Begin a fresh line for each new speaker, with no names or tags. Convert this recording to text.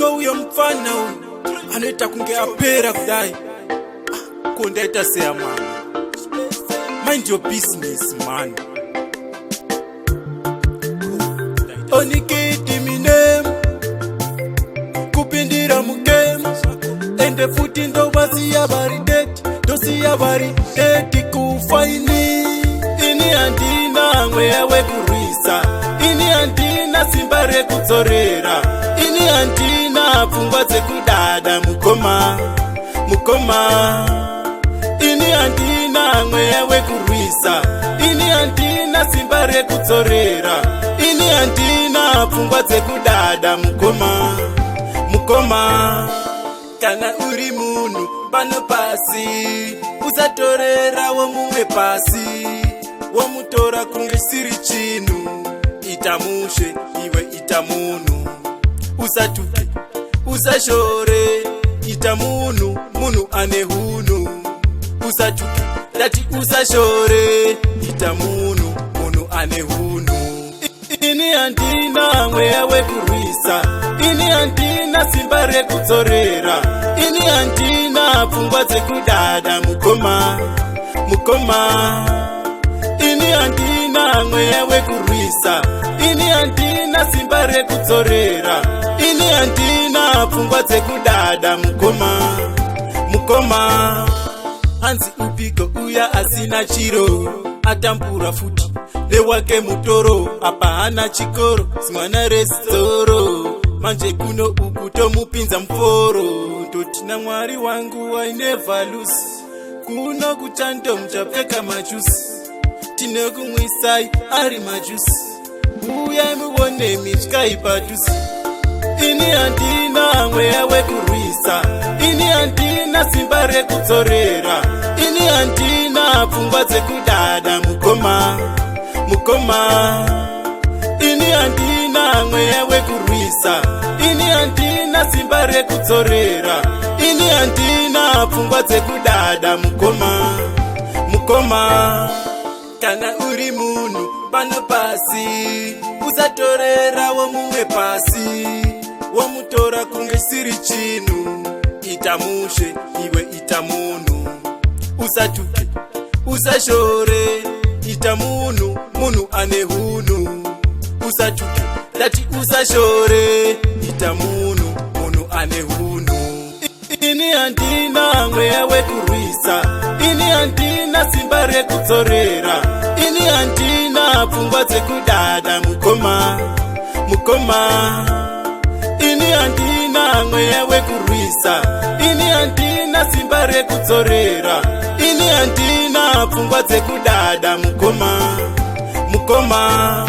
Upiko uyo mfana anoita kunge apera kudai kondaita seya mwana. Mind your business man. Onikiti minem kupindira mugame ende futi ndo basiya bari date dosiya bari date kufaini. Ini andina mwewe kurisa, ini andina simba rekudzorera, ini andina pfungwa dzekudada mukoma mukoma. Ini andina mwewe kurisa, ini andina simba rekudzorera, ini andina pfungwa dzekudada mukoma mukoma. Kana uri munhu pano pasi usatorera womumwe pasi, womutora kunge siri chinhu. Ita mushe iwe ita munhu, usatuke usashore. Ita munhu munhu ane hunhu, usatuke dati usashore. Ita munhu munhu ane hunhu. Ini andina mweya wekurwisa, ini andina simba rekudzorera, ini andina pfungwa dzekudada mukoma mukoma. Ini andina mweya wekurwisa, ini andina simba rekudzorera, ini andina pfungwa dzekudada mukoma mukoma. Hanzi upiko uya asina chiro, atambura futi lewake mutoro. Apa hana chikoro, simwana restoro, manje kuno ukuto mupinza mforo. Totina mwari wangu I never lose, kuno kuchando mchapeka majusi, tine kumwisai ari majusi, uya muone michkai padusi. Ini andina mweya wekurwisa, ini andina simba rekudzorera, ini andina pfungwa dzekudada mukoma mukoma. Ini andina mweya wekurwisa, ini andina simba rekudzorera, ini andina pfungwa dzekudada mukoma mukoma. Kana uri munhu pano pasi usatorera womumwe pasi, womutora kunge siri chinhu. Ita mushe iwe ita munhu, usatuke usashore. Ita munhu munhu ane hunhu, usatuke dati usashore. Ita munhu munhu ane hunhu. Ini andina mweya wekurwisa, ini andina simba rekudzorera, ini andina pfungwa dzekudada mukoma mukoma. Ini andina mweya wekurwisa, ini andina simba rekudzorera, ini andina pfungwa dzekudada mukoma mukoma.